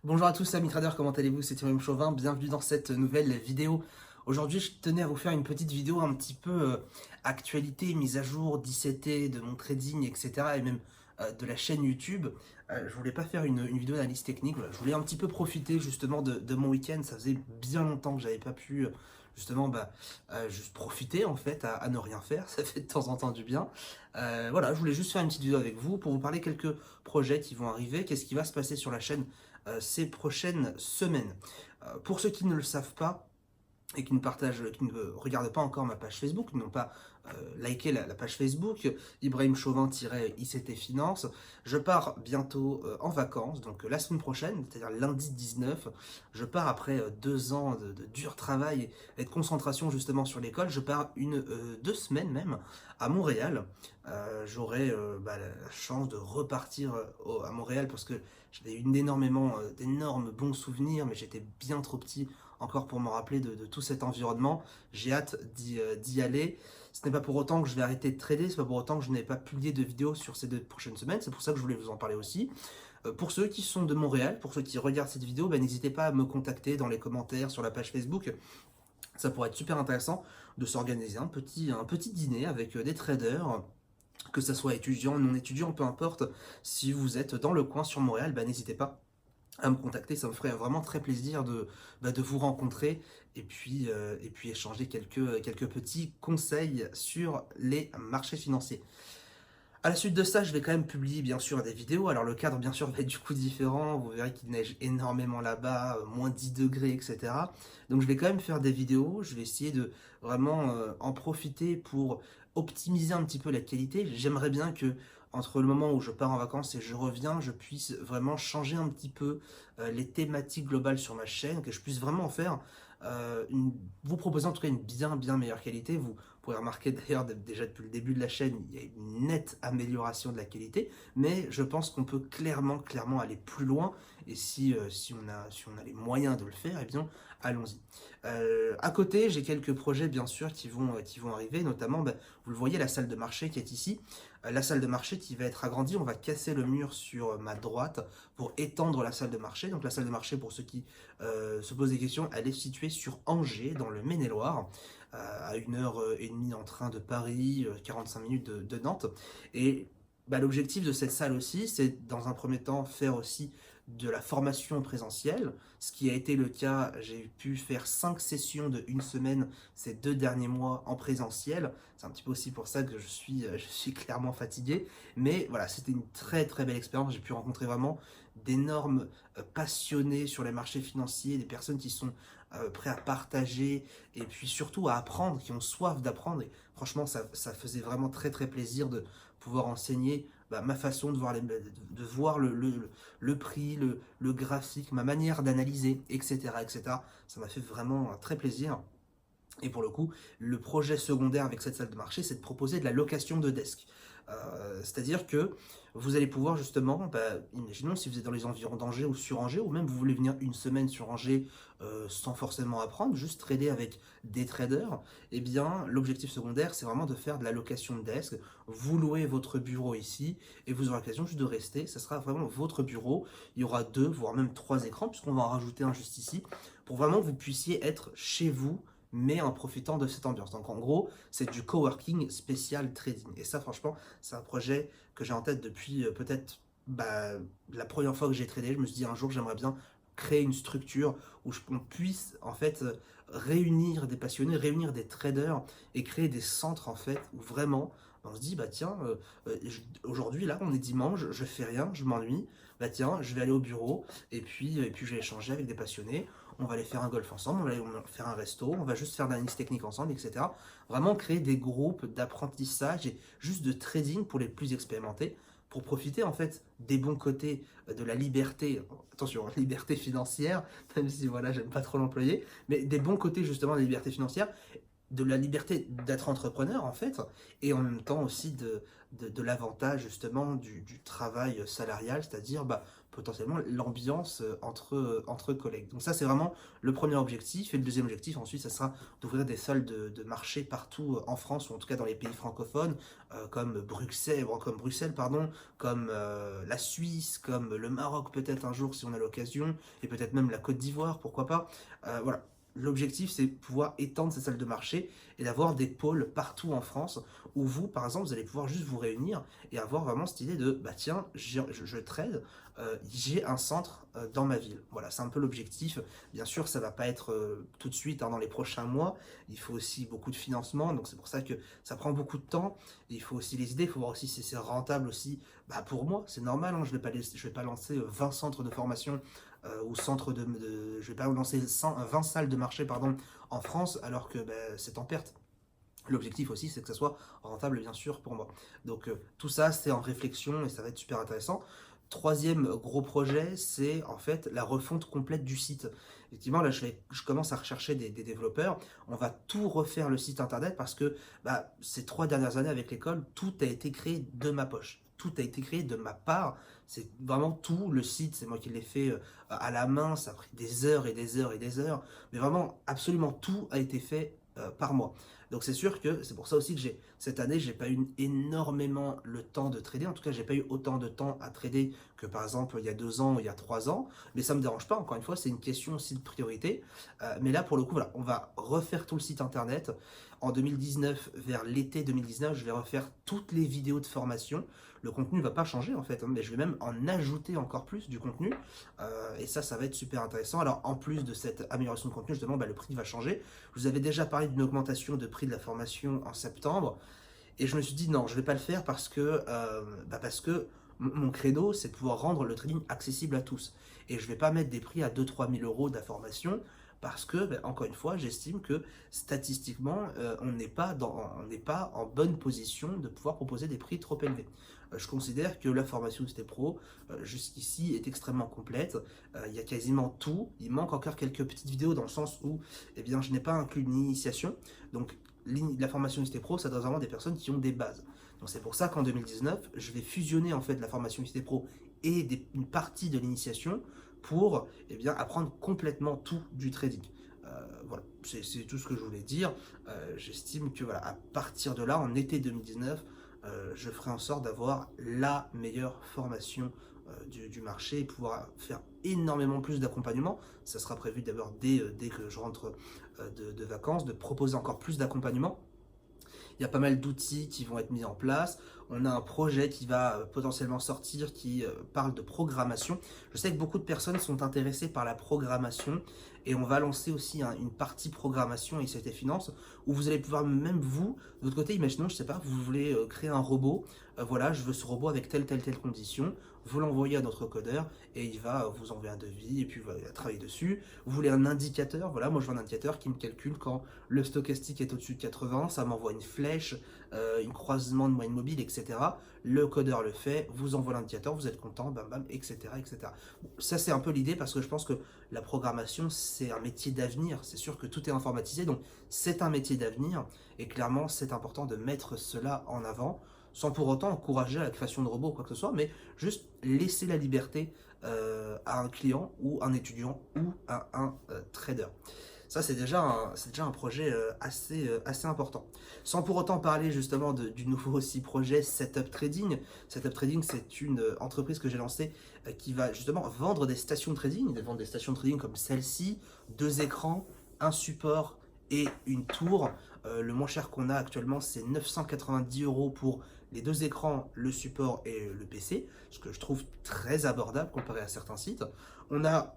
Bonjour à tous amis traders, comment allez-vous? C'est Thierry Chauvin, bienvenue dans cette nouvelle vidéo. Aujourd'hui, je tenais à vous faire une petite vidéo un petit peu actualité, mise à jour, 17T de mon trading, etc. et même de la chaîne YouTube. Je voulais pas faire une vidéo d'analyse technique, voilà. Je voulais un petit peu profiter justement de mon week-end. Ça faisait bien longtemps que j'avais pas pu justement juste profiter en fait à ne rien faire. Ça fait de temps en temps du bien. Voilà, je voulais juste faire une petite vidéo avec vous pour vous parler quelques projets qui vont arriver, qu'est-ce qui va se passer sur la chaîne ces prochaines semaines. Pour ceux qui ne le savent pas et qui ne regardent pas encore ma page Facebook, qui n'ont pas liké la page Facebook, Ibrahim Chauvin-ICT Finance, je pars bientôt en vacances, donc la semaine prochaine, c'est-à-dire lundi 19, je pars après 2 ans de dur travail et de concentration justement sur l'école, je pars 2 semaines même à Montréal. J'aurai la chance de repartir à Montréal parce que j'avais eu d'énormes bons souvenirs, mais j'étais bien trop petit encore pour me rappeler de tout cet environnement. J'ai hâte d'y aller. Ce n'est pas pour autant que je vais arrêter de trader, c'est pas pour autant que je n'ai pas publié de vidéos sur ces 2 prochaines semaines, c'est pour ça que je voulais vous en parler aussi. Pour ceux qui sont de Montréal, pour ceux qui regardent cette vidéo, n'hésitez pas à me contacter dans les commentaires sur la page Facebook. Ça pourrait être super intéressant de s'organiser un petit dîner avec des traders, que ça soit étudiant, non étudiant, peu importe. Si vous êtes dans le coin sur Montréal, n'hésitez pas à me contacter, ça me ferait vraiment très plaisir de vous rencontrer et puis échanger quelques petits conseils sur les marchés financiers. À la suite de ça, je vais quand même publier bien sûr des vidéos. Alors le cadre bien sûr va être du coup différent, vous verrez qu'il neige énormément là-bas, moins 10 degrés, etc. Donc je vais quand même faire des vidéos, je vais essayer de vraiment en profiter pour optimiser un petit peu la qualité. J'aimerais bien que entre le moment où je pars en vacances et je reviens, je puisse vraiment changer un petit peu les thématiques globales sur ma chaîne, que je puisse vraiment faire vous proposer en tout cas une bien meilleure qualité. Vous pourrez remarquer d'ailleurs déjà depuis le début de la chaîne, il y a une nette amélioration de la qualité, mais je pense qu'on peut clairement aller plus loin, et si on a les moyens de le faire, eh bien allons-y. À côté, j'ai quelques projets bien sûr qui vont arriver, notamment, vous le voyez, la salle de marché qui est ici, la salle de marché qui va être agrandie, on va casser le mur sur ma droite pour étendre la salle de marché. Donc la salle de marché, pour ceux qui se posent des questions, elle est située sur Angers, dans le Maine-et-Loire, à 1h30 en train de Paris, 45 minutes de Nantes. Et l'objectif de cette salle aussi, c'est dans un premier temps faire aussi de la formation présentielle, ce qui a été le cas. J'ai pu faire 5 sessions de 1 semaine ces 2 derniers mois en présentiel. C'est un petit peu aussi pour ça que je suis clairement fatigué. Mais voilà, c'était une très belle expérience. J'ai pu rencontrer vraiment d'énormes passionnés sur les marchés financiers, des personnes qui sont prêts à partager et puis surtout à apprendre, qui ont soif d'apprendre. Et franchement, ça faisait vraiment très plaisir de pouvoir enseigner ma façon de voir le prix, le graphique, ma manière d'analyser, etc., etc. Ça m'a fait vraiment très plaisir. Et pour le coup, le projet secondaire avec cette salle de marché, c'est de proposer de la location de desk. C'est-à-dire que vous allez pouvoir justement, imaginons si vous êtes dans les environs d'Angers ou sur Angers, ou même vous voulez venir 1 semaine sur Angers sans forcément apprendre, juste trader avec des traders, eh bien l'objectif secondaire c'est vraiment de faire de la location de desk. Vous louez votre bureau ici et vous aurez l'occasion juste de rester, ça sera vraiment votre bureau. Il y aura 2 voire même 3 écrans, puisqu'on va en rajouter un juste ici, pour vraiment que vous puissiez être chez vous mais en profitant de cette ambiance. Donc en gros, c'est du coworking spécial trading. Et ça, franchement, c'est un projet que j'ai en tête depuis peut-être la première fois que j'ai tradé. Je me suis dit un jour, j'aimerais bien créer une structure où on puisse en fait réunir des passionnés, réunir des traders et créer des centres en fait où vraiment on se dit tiens, aujourd'hui là on est dimanche, je fais rien, je m'ennuie, tiens, je vais aller au bureau et puis je vais échanger avec des passionnés, on va aller faire un golf ensemble, on va faire un resto, on va juste faire de l'analyse technique ensemble, etc. Vraiment créer des groupes d'apprentissage et juste de trading pour les plus expérimentés, pour profiter en fait des bons côtés de la liberté, attention, liberté financière, même si voilà, j'aime pas trop l'employer, mais des bons côtés justement de la liberté financière, de la liberté d'être entrepreneur en fait, et en même temps aussi de l'avantage justement du travail salarial, c'est-à-dire potentiellement l'ambiance entre collègues. Donc ça, c'est vraiment le premier objectif. Et le deuxième objectif, ensuite, ça sera d'ouvrir des salles de marché partout en France, ou en tout cas dans les pays francophones, comme Bruxelles, pardon, comme la Suisse, comme le Maroc peut-être un jour si on a l'occasion, et peut-être même la Côte d'Ivoire, pourquoi pas. Voilà. L'objectif, c'est pouvoir étendre ces salles de marché et d'avoir des pôles partout en France où vous, par exemple, vous allez pouvoir juste vous réunir et avoir vraiment cette idée de, bah tiens, je trade, j'ai un centre dans ma ville. Voilà, c'est un peu l'objectif. Bien sûr, ça va pas être tout de suite, hein, dans les prochains mois. Il faut aussi beaucoup de financement, donc c'est pour ça que ça prend beaucoup de temps. Et il faut aussi les idées, il faut voir aussi si c'est rentable aussi. Bah pour moi, c'est normal, hein, je vais pas lancer 20 centres de formation ou centres je vais pas lancer 20 salles de marché pardon, en France alors que bah, c'est en perte. L'objectif aussi, c'est que ça soit rentable, bien sûr, pour moi. Donc, tout ça, c'est en réflexion et ça va être super intéressant. Troisième gros projet, c'est en fait la refonte complète du site. Effectivement, là, je commence à rechercher des développeurs. On va tout refaire le site internet parce que bah, ces 3 dernières années avec l'école, tout a été créé de ma poche. Tout a été créé de ma part. C'est vraiment tout. Le site, c'est moi qui l'ai fait à la main. Ça a pris des heures et des heures et des heures. Mais vraiment, absolument tout a été fait par moi. Donc c'est sûr que c'est pour ça aussi que cette année, j'ai pas eu énormément le temps de trader. En tout cas, j'ai pas eu autant de temps à trader que par exemple il y a 2 ans ou il y a 3 ans. Mais ça me dérange pas. Encore une fois, c'est une question aussi de priorité. Mais là, pour le coup, voilà, on va refaire tout le site internet. En 2019, vers l'été 2019, je vais refaire toutes les vidéos de formation. Le contenu ne va pas changer en fait, hein, mais je vais même en ajouter encore plus du contenu. Et ça va être super intéressant. Alors en plus de cette amélioration de contenu, justement, bah, le prix va changer. Je vous avais déjà parlé d'une augmentation de prix de la formation en septembre. Et je me suis dit non, je ne vais pas le faire parce que mon credo, c'est de pouvoir rendre le trading accessible à tous. Et je ne vais pas mettre des prix à 2 000 à 3 000 € de la formation parce que, encore une fois, j'estime que statistiquement, on n'est pas en bonne position de pouvoir proposer des prix trop élevés. Je considère que la formation UST Pro, jusqu'ici, est extrêmement complète. Il y a quasiment tout. Il manque encore quelques petites vidéos dans le sens où eh bien, je n'ai pas inclus une initiation. Donc, la formation UST Pro, ça doit vraiment des personnes qui ont des bases. Donc, c'est pour ça qu'en 2019, je vais fusionner en fait la formation UST Pro et une partie de l'initiation pour apprendre complètement tout du trading. Voilà, c'est tout ce que je voulais dire. J'estime que voilà, à partir de là, en été 2019, je ferai en sorte d'avoir la meilleure formation du marché et pouvoir faire énormément plus d'accompagnement. Ça sera prévu d'abord dès que je rentre de vacances, de proposer encore plus d'accompagnement. Il y a pas mal d'outils qui vont être mis en place. On a un projet qui va potentiellement sortir qui parle de programmation. Je sais que beaucoup de personnes sont intéressées par la programmation et on va lancer aussi une partie programmation et ICT Finance où vous allez pouvoir même vous, de votre côté, imaginons, je sais pas, vous voulez créer un robot. Voilà, je veux ce robot avec telle condition. Vous l'envoyez à notre codeur et il va vous envoyer un devis et puis il va travailler dessus. Vous voulez un indicateur, voilà, moi je veux un indicateur qui me calcule quand le stochastique est au-dessus de 80, ça m'envoie une flèche, un croisement de moyenne mobile, etc. Le codeur le fait, vous envoie l'indicateur, vous êtes content, bam bam, etc. etc. Bon, ça c'est un peu l'idée parce que je pense que la programmation c'est un métier d'avenir, c'est sûr que tout est informatisé, donc c'est un métier d'avenir et clairement c'est important de mettre cela en avant sans pour autant encourager à la création de robots ou quoi que ce soit, mais juste laisser la liberté à un client ou un étudiant ou à un trader. Ça, c'est déjà un projet assez important. Sans pour autant parler justement du nouveau aussi projet Setup Trading. Setup Trading, c'est une entreprise que j'ai lancée qui va justement vendre des stations de trading. Ils vont vendre des stations de trading comme celle-ci, 2 écrans, un support et une tour. Le moins cher qu'on a actuellement, c'est 990 € pour les 2 écrans, le support et le PC, ce que je trouve très abordable comparé à certains sites. On a,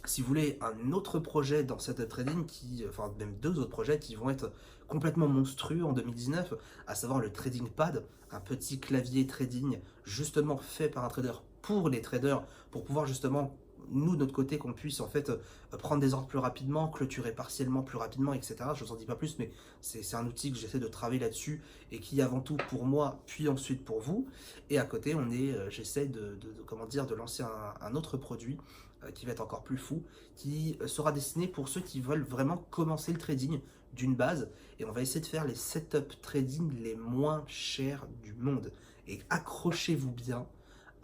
si vous voulez, un autre projet dans cette trading, enfin même 2 autres projets qui vont être complètement monstrueux en 2019, à savoir le Trading Pad, un petit clavier trading justement fait par un trader pour les traders, pour pouvoir justement nous de notre côté qu'on puisse en fait prendre des ordres plus rapidement, clôturer partiellement plus rapidement, etc. Je ne vous en dis pas plus, mais c'est un outil que j'essaie de travailler là-dessus et qui avant tout pour moi, puis ensuite pour vous. Et à côté, j'essaie de lancer un autre produit qui va être encore plus fou, qui sera destiné pour ceux qui veulent vraiment commencer le trading d'une base. Et on va essayer de faire les setup trading les moins chers du monde. Et accrochez-vous bien,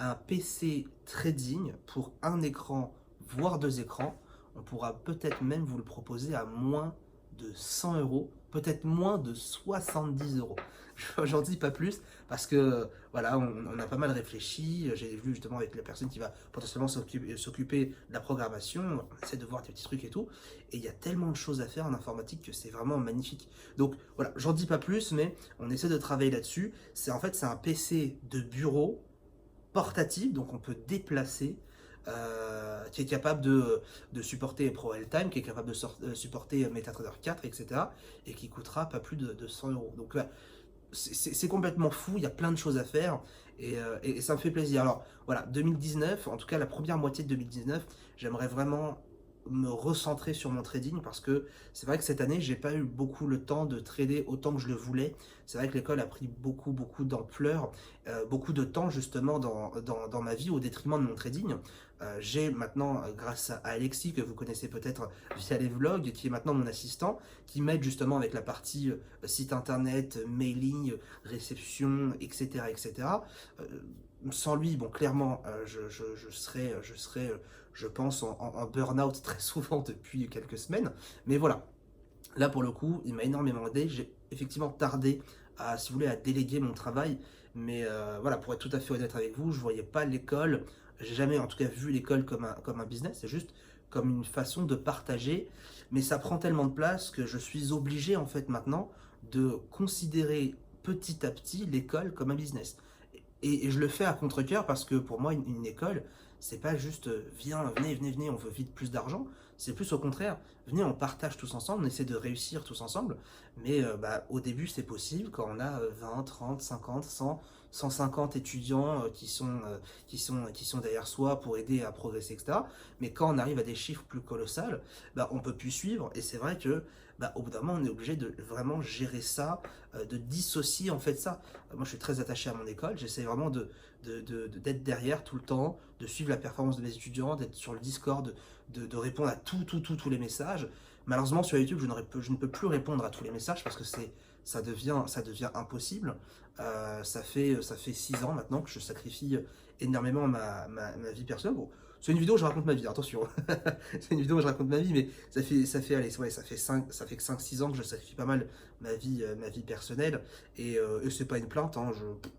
un PC trading pour un écran, voire deux écrans, on pourra peut-être même vous le proposer à moins de 100 euros, peut-être moins de 70 euros. J'en dis pas plus parce que voilà, on a pas mal réfléchi. J'ai vu justement avec la personne qui va potentiellement s'occuper de la programmation, on essaie de voir des petits trucs et tout. Et il y a tellement de choses à faire en informatique que c'est vraiment magnifique. Donc voilà, j'en dis pas plus, mais on essaie de travailler là-dessus. C'est en fait c'est un PC de bureau portatif, donc on peut déplacer, qui est capable de supporter ProLtime, qui est capable de supporter MetaTrader 4, etc. Et qui coûtera pas plus de 100 euros. Donc c'est complètement fou, il y a plein de choses à faire et ça me fait plaisir. Alors voilà, 2019, en tout cas la première moitié de 2019, j'aimerais vraiment me recentrer sur mon trading parce que c'est vrai que cette année j'ai pas eu beaucoup le temps de trader autant que je le voulais. C'est vrai que l'école a pris beaucoup d'ampleur, beaucoup de temps justement dans ma vie au détriment de mon trading. J'ai maintenant, grâce à Alexis que vous connaissez peut-être via les vlogs, qui est maintenant mon assistant, qui m'aide justement avec la partie site internet, mailing, réception, etc. etc. Euh, Sans lui, bon, clairement, je serais, je pense, en burn-out très souvent depuis quelques semaines. Mais voilà, là pour le coup, il m'a énormément aidé. J'ai effectivement tardé à, si vous voulez, à déléguer mon travail. Mais voilà, pour être tout à fait honnête avec vous, je ne voyais pas l'école, j'ai jamais en tout cas vu l'école comme un business, c'est juste comme une façon de partager. Mais ça prend tellement de place que je suis obligé en fait maintenant de considérer petit à petit l'école comme un business. Et je le fais à contre-cœur parce que pour moi, une école, c'est pas juste venez, on veut vite plus d'argent. C'est plus au contraire, venez, on partage tous ensemble, on essaie de réussir tous ensemble. Mais au début, c'est possible quand on a 20, 30, 50, 100, 150 étudiants qui sont derrière soi pour aider à progresser, etc. Mais quand on arrive à des chiffres plus colossales, on peut plus suivre. Et c'est vrai que au bout d'un moment, on est obligé de vraiment gérer ça, de dissocier en fait ça. Moi, je suis très attaché à mon école. J'essaie vraiment d'être derrière tout le temps, de suivre la performance de mes étudiants, d'être sur le Discord, de répondre à tous les messages. Malheureusement, sur YouTube, je ne peux plus répondre à tous les messages parce que ça devient impossible. Ça fait 6 ans maintenant que je sacrifie énormément ma vie personnelle. Bon, c'est une vidéo où je raconte ma vie, attention. C'est une vidéo où je raconte ma vie, mais allez, ouais, ça fait que 5-6 ans que je sacrifie pas mal ma vie personnelle. Et c'est pas une plainte, hein,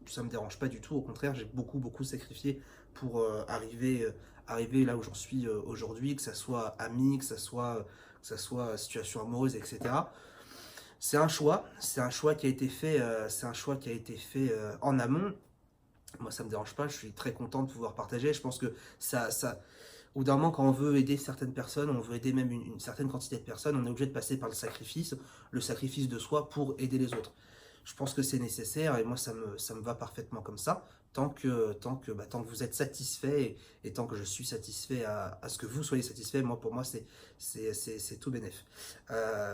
ça me dérange pas du tout. Au contraire, j'ai beaucoup sacrifié pour arriver là où j'en suis aujourd'hui, que ça soit ami, que ça soit situation amoureuse, etc. C'est un choix qui a été fait, en amont. Moi, ça me dérange pas, je suis très content de pouvoir partager. Je pense que au bout d'un moment, quand on veut aider certaines personnes, on veut aider même une certaine quantité de personnes, on est obligé de passer par le sacrifice de soi pour aider les autres. Je pense que c'est nécessaire et moi, ça me va parfaitement comme ça. Tant que vous êtes satisfait et tant que je suis satisfait à ce que vous soyez satisfait, moi, pour moi, c'est tout bénef.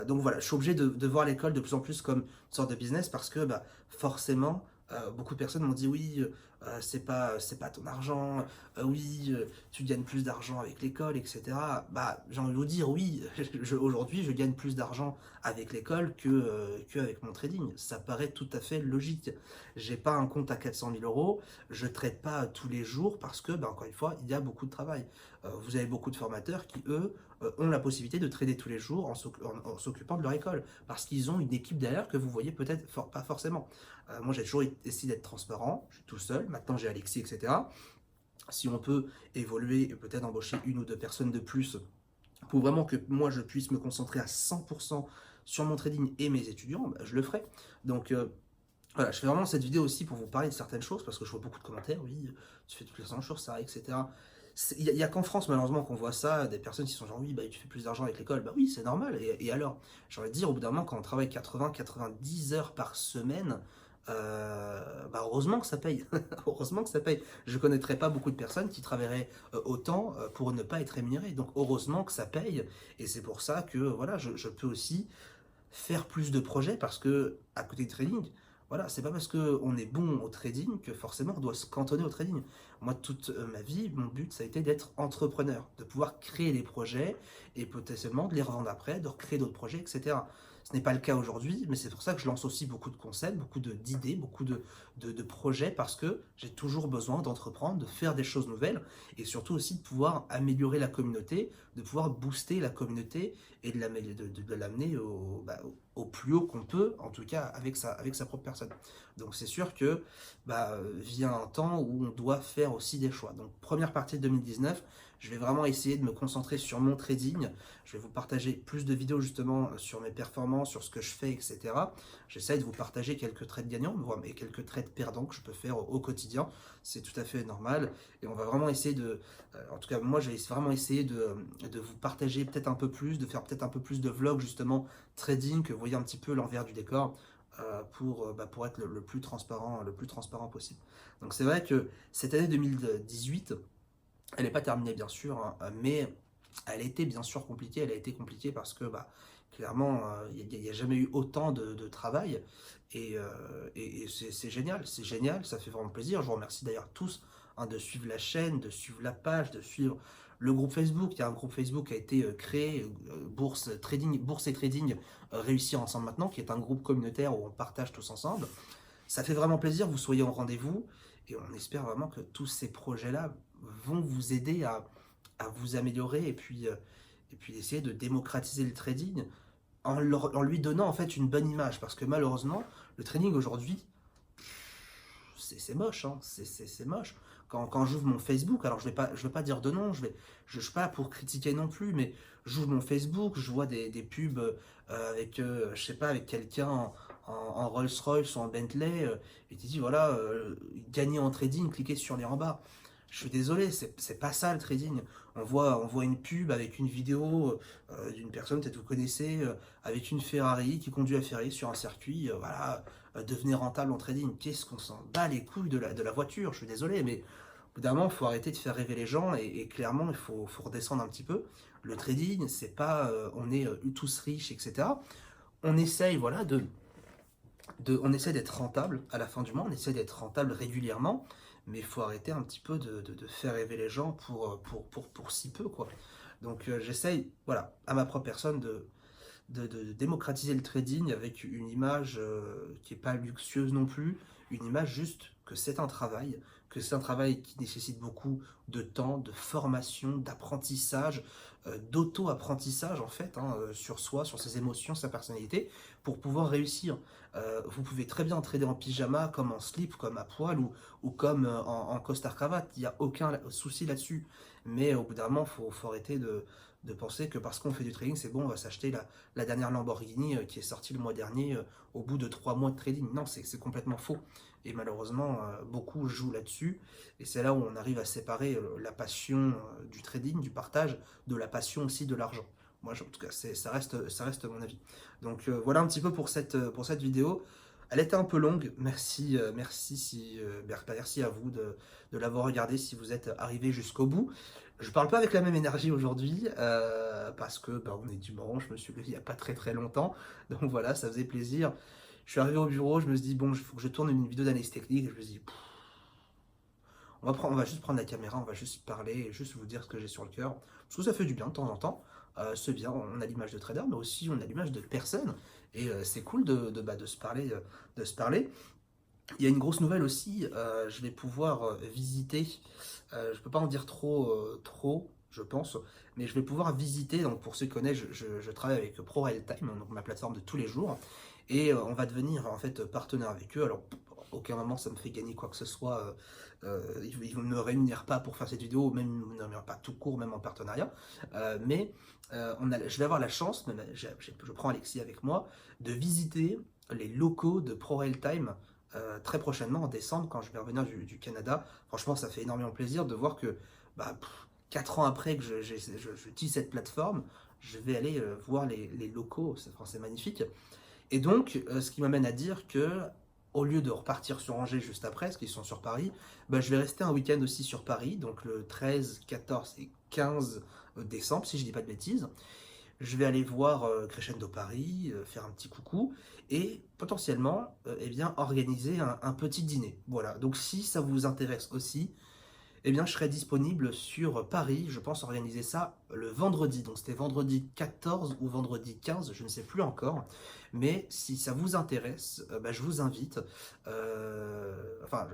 Donc voilà, je suis obligé de voir l'école de plus en plus comme une sorte de business parce que forcément, beaucoup de personnes m'ont dit oui, c'est pas ton argent, oui, tu gagnes plus d'argent avec l'école, etc. J'ai envie de vous dire oui, aujourd'hui je gagne plus d'argent avec l'école qu'avec mon trading. Ça paraît tout à fait logique. J'ai pas un compte à 400 000 euros, je trade pas tous les jours parce que, encore une fois, il y a beaucoup de travail. Vous avez beaucoup de formateurs qui, eux, ont la possibilité de trader tous les jours en s'occupant de leur école parce qu'ils ont une équipe derrière que vous voyez peut-être pas forcément. Moi, j'ai toujours essayé d'être transparent, je suis tout seul, maintenant j'ai Alexis, etc. Si on peut évoluer et peut-être embaucher une ou deux personnes de plus pour vraiment que moi je puisse me concentrer à 100% sur mon trading et mes étudiants, je le ferai. Donc voilà, je fais vraiment cette vidéo aussi pour vous parler de certaines choses parce que je vois beaucoup de commentaires, oui, tu fais toutes les 100 jours, ça, etc. Il n'y a qu'en France, malheureusement, qu'on voit ça, des personnes qui sont genre, oui, tu fais plus d'argent avec l'école. Oui, c'est normal. Et alors, j'ai envie de dire, au bout d'un moment, quand on travaille 80-90 heures par semaine, heureusement que ça paye. Heureusement que ça paye. Je ne connaîtrais pas beaucoup de personnes qui travailleraient autant pour ne pas être rémunérées. Donc, heureusement que ça paye. Et c'est pour ça que, voilà, je peux aussi faire plus de projets parce que, à côté du trading, voilà, c'est pas parce qu'on est bon au trading que forcément on doit se cantonner au trading. Moi, toute ma vie, mon but, ça a été d'être entrepreneur, de pouvoir créer des projets et potentiellement de les revendre après, de recréer d'autres projets, etc. Ce n'est pas le cas aujourd'hui, mais c'est pour ça que je lance aussi beaucoup de concepts, beaucoup d'idées, beaucoup de projets, parce que j'ai toujours besoin d'entreprendre, de faire des choses nouvelles, et surtout aussi de pouvoir améliorer la communauté, de pouvoir booster la communauté, et de l'amener au plus haut qu'on peut, en tout cas avec sa propre personne. Donc c'est sûr que vient un temps où on doit faire aussi des choix. Donc première partie de 2019, je vais vraiment essayer de me concentrer sur mon trading. Je vais vous partager plus de vidéos justement sur mes performances, sur ce que je fais, etc. J'essaie de vous partager quelques trades gagnants, et quelques trades perdants que je peux faire au quotidien. C'est tout à fait normal. Et on va vraiment essayer en tout cas moi je vais vraiment essayer de vous partager peut-être un peu plus, de faire peut-être un peu plus de vlogs justement trading, que vous voyez un petit peu l'envers du décor. Pour être le plus transparent possible. Donc c'est vrai que cette année 2018, elle n'est pas terminée bien sûr, hein, mais elle a été bien sûr compliquée. Elle a été compliquée parce que clairement, il n'y a jamais eu autant de travail. Et c'est génial, ça fait vraiment plaisir. Je vous remercie d'ailleurs tous, hein, de suivre la chaîne, de suivre la page, de suivre le groupe Facebook. Il y a un groupe Facebook qui a été créé, Bourse et Trading, Réussir Ensemble Maintenant, qui est un groupe communautaire où on partage tous ensemble. Ça fait vraiment plaisir que vous soyez au rendez-vous, et on espère vraiment que tous ces projets-là vont vous aider à vous améliorer, et puis essayer de démocratiser le trading en lui donnant en fait une bonne image, parce que malheureusement le trading aujourd'hui c'est moche, hein, c'est moche. Quand j'ouvre mon Facebook, alors je vais pas dire de nom, je suis pas là pour critiquer non plus, mais j'ouvre mon Facebook, je vois des pubs avec, je sais pas, avec quelqu'un en Rolls-Royce ou en Bentley, et tu dis voilà, gagner en trading, cliquez sur les en bas. Je suis désolé, c'est pas ça le trading. On voit une pub avec une vidéo d'une personne, peut-être vous connaissez, avec une Ferrari qui conduit à Ferrari sur un circuit, voilà, devenez rentable en trading. Qu'est-ce qu'on s'en bat les couilles de la voiture, je suis désolé, mais au bout d'un moment, il faut arrêter de faire rêver les gens, et clairement, faut redescendre un petit peu. Le trading, c'est pas on est tous riches, etc. On essaye, voilà, on essaie d'être rentable à la fin du mois, on essaie d'être rentable régulièrement, mais il faut arrêter un petit peu de faire rêver les gens pour si peu, quoi. Donc j'essaye, voilà, à ma propre personne, de démocratiser le trading avec une image qui n'est pas luxueuse non plus, une image juste que c'est un travail, qui nécessite beaucoup de temps, de formation, d'apprentissage, d'auto-apprentissage en fait, hein, sur soi, sur ses émotions, sa personnalité, pour pouvoir réussir. Vous pouvez très bien trader en pyjama, comme en slip, comme à poil, ou comme en costard-cravate, il n'y a aucun souci là-dessus. Mais au bout d'un moment, faut arrêter de penser que parce qu'on fait du trading, c'est bon, on va s'acheter la dernière Lamborghini qui est sortie le mois dernier au bout de 3 mois de trading. Non, c'est complètement faux. Et malheureusement, beaucoup jouent là-dessus. Et c'est là où on arrive à séparer la passion du trading, du partage, de la passion aussi de l'argent. Moi, en tout cas, ça reste mon avis. Donc voilà un petit peu pour cette vidéo. Elle était un peu longue. Merci à vous de l'avoir regardé si vous êtes arrivé jusqu'au bout. Je parle pas avec la même énergie aujourd'hui parce que on est dimanche, je me suis levé il n'y a pas très très longtemps. Donc voilà, ça faisait plaisir. Je suis arrivé au bureau, je me suis dit bon, il faut que je tourne une vidéo d'analyse technique. Et je me suis dit, on va juste prendre la caméra, on va juste parler et juste vous dire ce que j'ai sur le cœur. Parce que ça fait du bien de temps en temps. C'est bien, on a l'image de trader, mais aussi on a l'image de personne. Et c'est cool de se parler, de se parler. Il y a une grosse nouvelle aussi, je vais pouvoir visiter, je peux pas en dire trop, je pense, mais je vais pouvoir visiter, donc pour ceux qui connaissent, je travaille avec ProRealTime, donc ma plateforme de tous les jours, et on va devenir en fait partenaire avec eux. Alors, à aucun moment ça me fait gagner quoi que ce soit, ils ne me rémunèrent pas pour faire cette vidéo, même ils ne me rémunèrent pas tout court, même en partenariat, mais je vais avoir la chance, même, je prends Alexis avec moi, de visiter les locaux de ProRealTime très prochainement en décembre quand je vais revenir du Canada. Franchement, ça fait énormément plaisir de voir que 4 ans après que j'utilise cette plateforme, je vais aller voir les locaux. C'est magnifique. Et donc, ce qui m'amène à dire que au lieu de repartir sur Angers juste après, parce qu'ils sont sur Paris, je vais rester un week-end aussi sur Paris, donc le 13, 14 et 15 décembre, si je dis pas de bêtises. Je vais aller voir Crescendo Paris, faire un petit coucou, et potentiellement organiser un petit dîner. Voilà, donc si ça vous intéresse aussi, Eh bien, je serai disponible sur Paris. Je pense organiser ça le vendredi. Donc, c'était vendredi 14 ou vendredi 15, je ne sais plus encore. Mais si ça vous intéresse, bah, je vous invite. Enfin,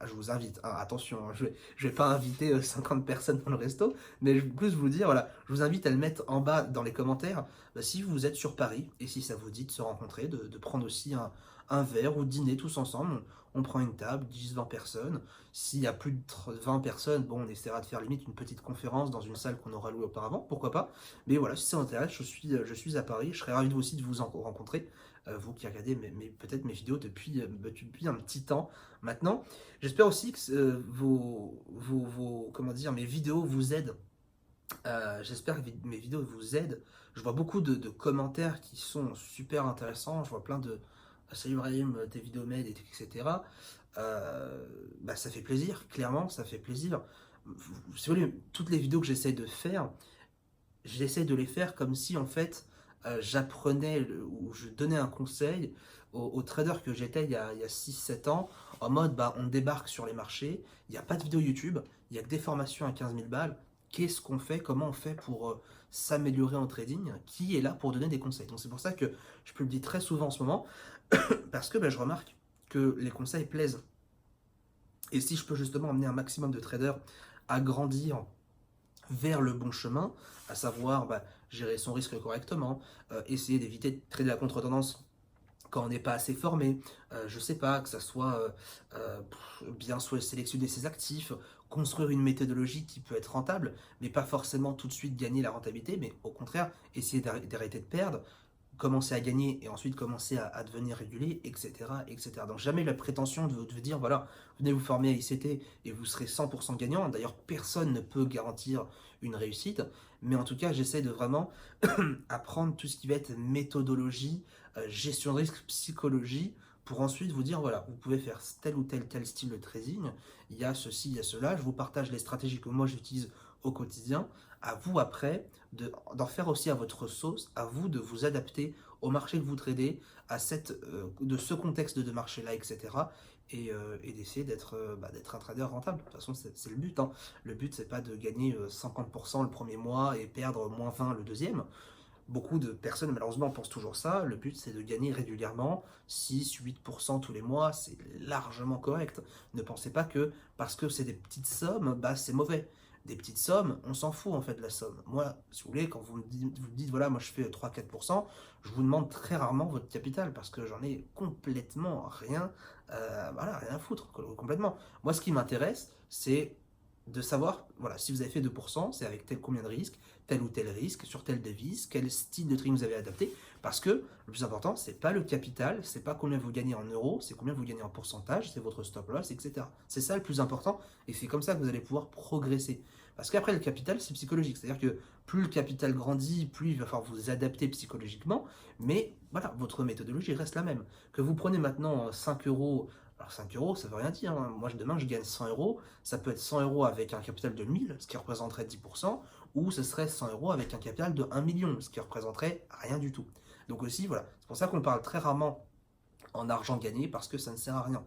je vous invite, hein, attention, hein, je vais pas inviter 50 personnes dans le resto, mais je vais plus vous dire, voilà, je vous invite à le mettre en bas dans les commentaires bah, si vous êtes sur Paris et si ça vous dit de se rencontrer, de prendre aussi un verre ou de dîner tous ensemble. On prend une table, 10-20 personnes. S'il y a plus de 20 personnes, bon, on essaiera de faire limite une petite conférence dans une salle qu'on aura louée auparavant, pourquoi pas. Mais voilà, si ça vous intéresse, je suis à Paris, je serais ravi aussi de vous rencontrer, vous qui regardez peut-être mes vidéos depuis un petit temps maintenant. J'espère aussi que comment dire, mes vidéos vous aident. J'espère que mes vidéos vous aident. Je vois beaucoup de commentaires qui sont super intéressants. Je vois plein de Salut Brahim, tes vidéos m'aident, etc. Bah, ça fait plaisir, clairement, ça fait plaisir. Si vous voulez, toutes les vidéos que j'essaie de les faire comme si en fait j'apprenais ou je donnais un conseil aux traders que j'étais il y a 6-7 ans, en mode bah, on débarque sur les marchés, il n'y a pas de vidéo YouTube, il n'y a que des formations à 15 000 balles. Qu'est-ce qu'on fait, comment on fait pour s'améliorer en trading? Qui est là pour donner des conseils? Donc c'est pour ça que je publie très souvent en ce moment, parce que bah, je remarque que les conseils plaisent. Et si je peux justement amener un maximum de traders à grandir vers le bon chemin, à savoir bah, gérer son risque correctement, essayer d'éviter de trader la contre-tendance quand on n'est pas assez formé, je sais pas, que ça soit bien soit sélectionner ses actifs, construire une méthodologie qui peut être rentable, mais pas forcément tout de suite gagner la rentabilité, mais au contraire, essayer d'arrêter de perdre, commencer à gagner et ensuite commencer à devenir régulier, etc., etc. Donc jamais la prétention de vous dire, voilà, venez vous former à ICT et vous serez 100% gagnant. D'ailleurs, personne ne peut garantir une réussite, mais en tout cas, j'essaie de vraiment apprendre tout ce qui va être méthodologie, gestion de risque, psychologie, pour ensuite vous dire, voilà, vous pouvez faire tel ou tel style de trading, il y a ceci, il y a cela, je vous partage les stratégies que moi j'utilise au quotidien, à vous après d'en faire aussi à votre sauce, à vous de vous adapter au marché que vous tradez, de ce contexte de marché-là, etc. Et d'essayer d'être un trader rentable. De toute façon, c'est le but. Hein. Le but, c'est pas de gagner 50% le premier mois et perdre moins 20 le deuxième. Beaucoup de personnes, malheureusement, pensent toujours ça. Le but, c'est de gagner régulièrement 6-8% tous les mois. C'est largement correct. Ne pensez pas que parce que c'est des petites sommes, bah, c'est mauvais. Des petites sommes, on s'en fout en fait de la somme. Moi, si vous voulez, quand vous me dites voilà, moi je fais 3-4%, je vous demande très rarement votre capital parce que j'en ai complètement rien, voilà, rien à foutre, complètement. Moi, ce qui m'intéresse, c'est de savoir, voilà, si vous avez fait 2%, c'est avec combien de risques, tel ou tel risque, sur telle devise, quel style de trading vous avez adapté, parce que le plus important, c'est pas le capital, c'est pas combien vous gagnez en euros, c'est combien vous gagnez en pourcentage, c'est votre stop loss, etc. C'est ça le plus important, et c'est comme ça que vous allez pouvoir progresser. Parce qu'après, le capital, c'est psychologique, c'est-à-dire que plus le capital grandit, plus il va falloir vous adapter psychologiquement, mais voilà, votre méthodologie reste la même. Que vous prenez maintenant 5 euros. Alors 5 euros, ça veut rien dire. Hein. Moi, demain, je gagne 100 euros. Ça peut être 100 euros avec un capital de 1000, ce qui représenterait 10%, ou ce serait 100 euros avec un capital de 1 million, ce qui représenterait rien du tout. Donc aussi, voilà, c'est pour ça qu'on parle très rarement en argent gagné, parce que ça ne sert à rien.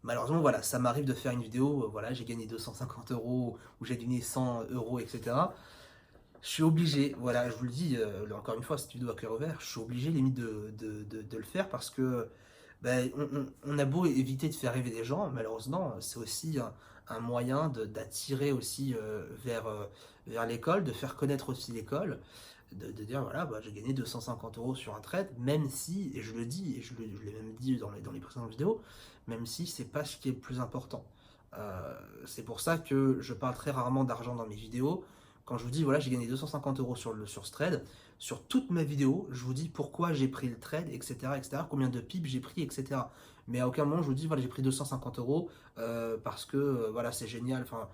Malheureusement, voilà, ça m'arrive de faire une vidéo, voilà, j'ai gagné 250 euros, ou j'ai gagné 100 euros, etc. Je suis obligé, voilà, je vous le dis, encore une fois, cette vidéo à cœur ouvert, je suis obligé limite de le faire parce que ben, on a beau éviter de faire rêver des gens, malheureusement, c'est aussi un moyen d'attirer aussi vers l'école, de faire connaître aussi l'école, de dire voilà, bah, j'ai gagné 250 euros sur un trade, même si, et je le dis, et je l'ai même dit dans les précédentes vidéos, même si c'est pas ce qui est le plus important. C'est pour ça que je parle très rarement d'argent dans mes vidéos. Quand je vous dis voilà, j'ai gagné 250 euros sur ce trade, sur toutes mes vidéos, je vous dis pourquoi j'ai pris le trade, etc., etc., combien de pips j'ai pris, etc. Mais à aucun moment je vous dis voilà, j'ai pris 250 euros parce que voilà, c'est génial. Enfin,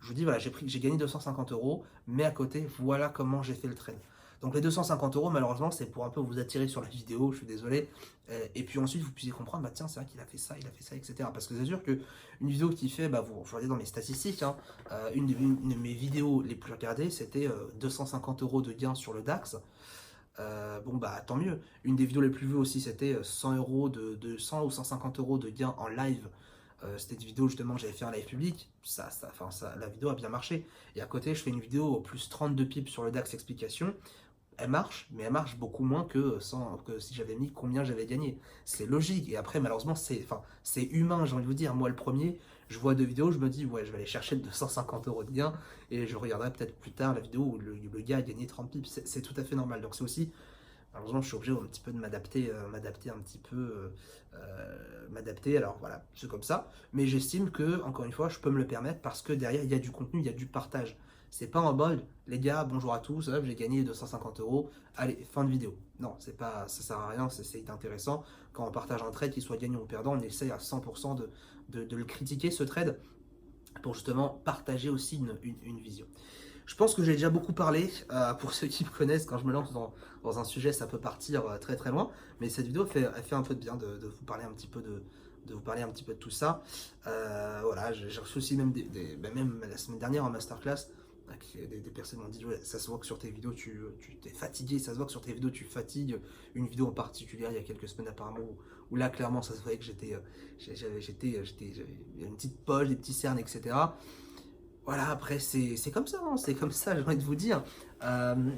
je vous dis voilà, j'ai gagné 250 euros, mais à côté, voilà comment j'ai fait le trade. Donc les 250 euros, malheureusement, c'est pour un peu vous attirer sur la vidéo, je suis désolé. Et puis ensuite, vous puissiez comprendre, bah tiens, c'est vrai qu'il a fait ça, il a fait ça, etc. Parce que c'est sûr qu'une vidéo qui fait, bah vous regardez dans mes statistiques, hein, une de mes vidéos les plus regardées, c'était 250 euros de gain sur le DAX. Bon bah tant mieux. Une des vidéos les plus vues aussi, c'était 100 euros de 100 ou 150 euros de gain en live C'était une vidéo justement que j'avais fait en live public, la vidéo a bien marché. Et à côté, je fais une vidéo au plus 32 pips sur le DAX explication. Elle marche, mais elle marche beaucoup moins que si j'avais mis combien j'avais gagné. C'est logique. Et après, malheureusement, c'est humain, j'ai envie de vous dire. Moi, le premier, je vois deux vidéos, je me dis, ouais, je vais aller chercher 250 euros de gain et je regarderai peut-être plus tard la vidéo où le gars a gagné 30 pips. C'est tout à fait normal. Donc, c'est aussi, malheureusement, je suis obligé un petit peu de m'adapter un petit peu, m'adapter. Alors voilà, c'est comme ça. Mais j'estime que, encore une fois, je peux me le permettre parce que derrière, il y a du contenu, il y a du partage. C'est pas en mode, les gars, bonjour à tous, hop, j'ai gagné 250 euros, allez, fin de vidéo. Non, c'est pas, ça sert à rien, c'est intéressant. Quand on partage un trade, qu'il soit gagnant ou perdant, on essaye à 100% de le critiquer, ce trade, pour justement partager aussi une vision. Je pense que j'ai déjà beaucoup parlé. Pour ceux qui me connaissent, quand je me lance dans un sujet, ça peut partir très très loin. Mais cette vidéo elle fait un peu de bien de vous parler un petit peu de vous parler un petit peu de tout ça. Voilà, j'ai reçu aussi même la semaine dernière en masterclass, des personnes m'ont dit ouais, ça se voit que sur tes vidéos tu t'es fatigué, ça se voit que sur tes vidéos tu fatigues. Une vidéo en particulier il y a quelques semaines apparemment où là clairement ça se voyait que j'avais une petite poche, des petits cernes, etc. Voilà, après, c'est comme ça, hein, c'est comme ça, j'ai envie de vous dire. Euh,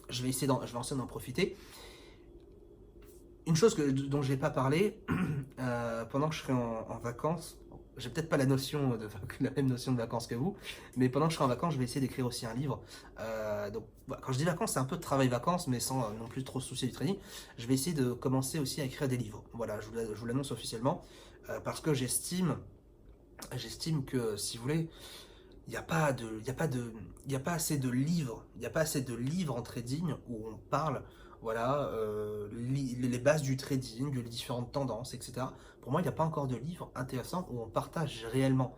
je vais essayer d'en profiter. Une chose dont je n'ai pas parlé, pendant que je serai en vacances, j'ai peut-être pas la même notion de vacances que vous, mais pendant que je serai en vacances, je vais essayer d'écrire aussi un livre. Donc, voilà, quand je dis vacances, c'est un peu de travail-vacances, mais sans non plus trop se soucier du trading. Je vais essayer de commencer aussi à écrire des livres. Voilà, je vous l'annonce officiellement, parce que j'estime que, si vous voulez, il n'y a pas de, il y a pas de, il y a pas assez de livres, il n'y a pas assez de livres en trading où on parle, voilà, les bases du trading, les différentes tendances, etc. Pour moi, il n'y a pas encore de livres intéressants où on partage réellement.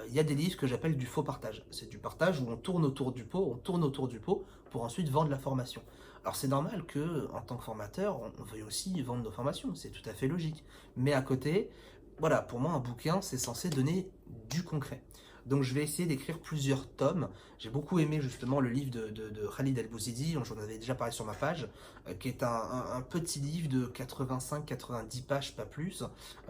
Il y a des livres que j'appelle du faux partage. C'est du partage où on tourne autour du pot, pour ensuite vendre la formation. Alors c'est normal que, en tant que formateur, on veuille aussi vendre nos formations, c'est tout à fait logique. Mais à côté, voilà, pour moi, un bouquin, c'est censé donner du concret. Donc je vais essayer d'écrire plusieurs tomes. J'ai beaucoup aimé justement le livre de Khalid El-Bouzidi, j'en avais déjà parlé sur ma page, qui est un petit livre de 85-90 pages, pas plus.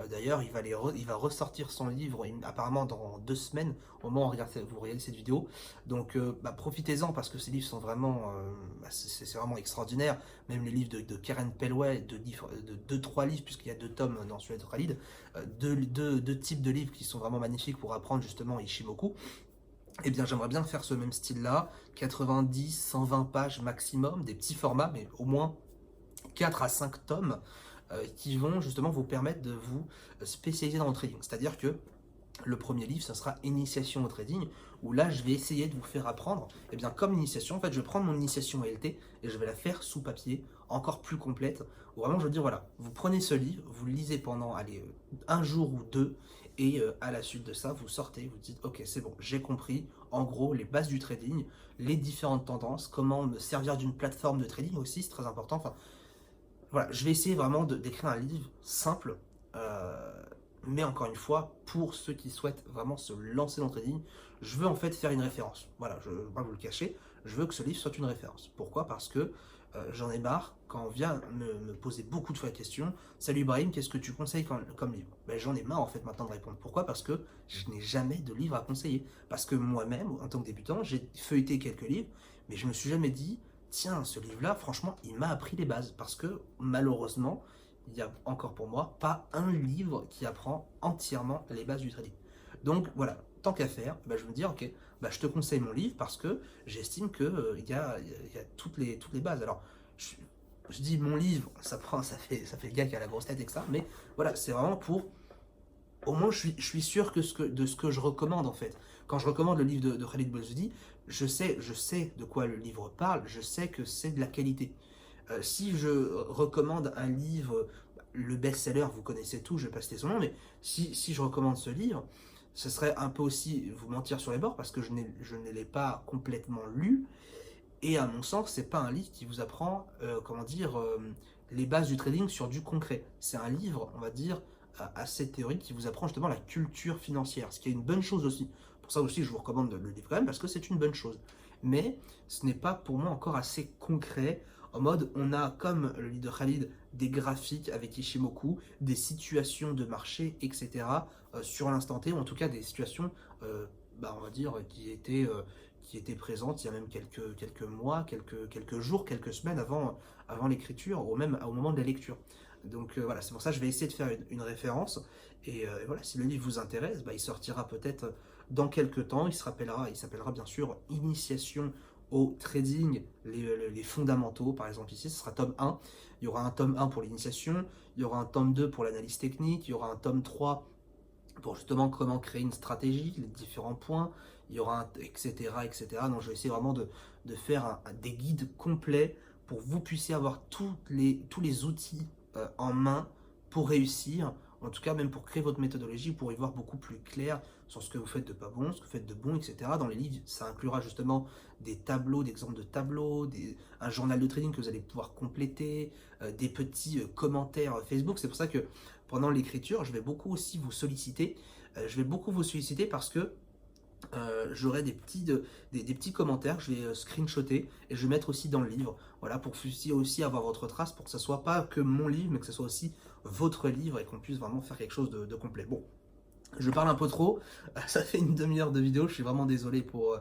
D'ailleurs, il va ressortir son livre apparemment dans 2 semaines, au moment où vous regardez cette vidéo. Donc profitez-en parce que ces livres sont vraiment, c'est vraiment extraordinaire. Même les livres de Karen Pelway, de 2-3 livres, puisqu'il y a 2 tomes dans celui de Khalid, deux types de livres qui sont vraiment magnifiques pour apprendre justement Ishimoku. Eh bien, j'aimerais bien faire ce même style-là, 90, 120 pages maximum, des petits formats, mais au moins 4 à 5 tomes qui vont justement vous permettre de vous spécialiser dans le trading. C'est-à-dire que le premier livre, ça sera Initiation au trading, où là, je vais essayer de vous faire apprendre, eh bien, comme initiation, en fait, je vais prendre mon initiation LT et je vais la faire sous papier, encore plus complète, où vraiment, je veux dire, voilà, vous prenez ce livre, vous le lisez pendant, allez, un jour ou deux, et à la suite de ça, vous sortez, vous dites, ok, c'est bon, j'ai compris, en gros, les bases du trading, les différentes tendances, comment me servir d'une plateforme de trading aussi, c'est très important, enfin, voilà, je vais essayer vraiment d'écrire un livre simple, mais encore une fois, pour ceux qui souhaitent vraiment se lancer dans le trading, je veux en fait faire une référence. Voilà, je ne vais pas vous le cacher, je veux que ce livre soit une référence. Pourquoi? Parce que j'en ai marre quand on vient me poser beaucoup de fois la question, salut Ibrahim, qu'est-ce que tu conseilles comme livre? Ben, j'en ai marre en fait maintenant de répondre. Pourquoi? Parce que je n'ai jamais de livre à conseiller. Parce que moi-même, en tant que débutant, j'ai feuilleté quelques livres, mais je me suis jamais dit, tiens, ce livre-là, franchement, il m'a appris les bases. Parce que malheureusement, il y a encore pour moi pas un livre qui apprend entièrement les bases du trading. Donc voilà, tant qu'à faire, bah, je me dis ok, bah, je te conseille mon livre parce que j'estime que il y a toutes les bases. Alors je dis mon livre, ça fait le gars qui a la grosse tête et que ça, mais voilà, c'est vraiment pour au moins je suis sûr de ce que je recommande en fait. Quand je recommande le livre de Khalid Bolzoudi, je sais de quoi le livre parle, je sais que c'est de la qualité. Si je recommande un livre, le best-seller, vous connaissez tout, je vais pas citer son nom, mais si je recommande ce livre, ce serait un peu aussi vous mentir sur les bords parce que je ne l'ai pas complètement lu. Et à mon sens, c'est pas un livre qui vous apprend, les bases du trading sur du concret. C'est un livre, on va dire, assez théorique qui vous apprend justement la culture financière, ce qui est une bonne chose aussi. Pour ça aussi, je vous recommande le livre quand même parce que c'est une bonne chose. Mais ce n'est pas pour moi encore assez concret. En mode, on a comme le livre de Khalid des graphiques avec Ishimoku, des situations de marché, etc. sur l'instant T, ou en tout cas des situations, on va dire, qui étaient présentes il y a même quelques mois, quelques jours, quelques semaines avant l'écriture, ou même au moment de la lecture. Donc voilà, c'est pour ça que je vais essayer de faire une référence. Et voilà, si le livre vous intéresse, il sortira peut-être dans quelques temps. Il s'appellera bien sûr Initiation au trading, les fondamentaux, par exemple ici, ce sera tome 1. Il y aura un tome 1 pour l'initiation, il y aura un tome 2 pour l'analyse technique, il y aura un tome 3 pour justement comment créer une stratégie, les différents points, il y aura un, etc., etc. Donc je vais essayer vraiment de faire des guides complets pour que vous puissiez avoir tous les outils en main pour réussir, en tout cas même pour créer votre méthodologie, pour y voir beaucoup plus clair sur ce que vous faites de pas bon, ce que vous faites de bon, etc. Dans les livres, ça inclura justement des tableaux, des exemples de tableaux, un journal de trading que vous allez pouvoir compléter, des petits commentaires Facebook. C'est pour ça que pendant l'écriture, je vais beaucoup aussi vous solliciter. Je vais beaucoup vous solliciter parce que j'aurai des petits commentaires que je vais screenshotter et je vais mettre aussi dans le livre. Voilà, pour que vous puissiez aussi avoir votre trace, pour que ce soit pas que mon livre, mais que ce soit aussi votre livre et qu'on puisse vraiment faire quelque chose de complet. Bon, je parle un peu trop, ça fait une demi-heure de vidéo, je suis vraiment désolé pour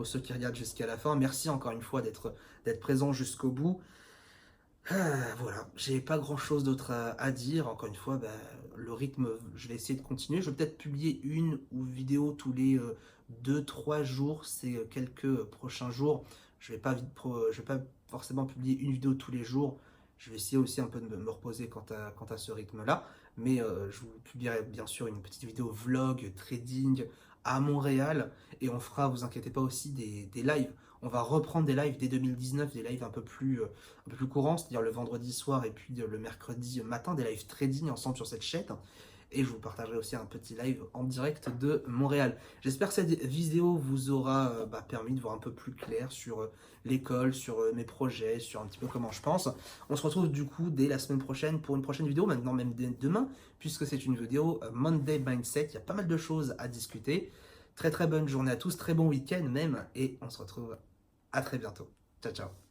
ceux qui regardent jusqu'à la fin. Merci encore une fois d'être présent jusqu'au bout. Voilà, j'ai pas grand chose d'autre à dire. Encore une fois, le rythme, je vais essayer de continuer. Je vais peut-être publier une ou vidéo tous les 2-3 jours, ces quelques prochains jours. Je vais pas forcément publier une vidéo tous les jours. Je vais essayer aussi un peu de me reposer quant à ce rythme-là. Mais je vous publierai bien sûr une petite vidéo vlog, trading à Montréal. Et on fera, vous inquiétez pas, aussi des lives. On va reprendre des lives dès 2019, des lives un peu plus courants, c'est-à-dire le vendredi soir et puis le mercredi matin, des lives trading ensemble sur cette chaîne. Et je vous partagerai aussi un petit live en direct de Montréal. J'espère que cette vidéo vous aura permis de voir un peu plus clair sur l'école, sur mes projets, sur un petit peu comment je pense. On se retrouve du coup dès la semaine prochaine pour une prochaine vidéo, maintenant même dès demain, puisque c'est une vidéo Monday Mindset. Il y a pas mal de choses à discuter. Très très bonne journée à tous, très bon week-end même, et on se retrouve à très bientôt. Ciao ciao.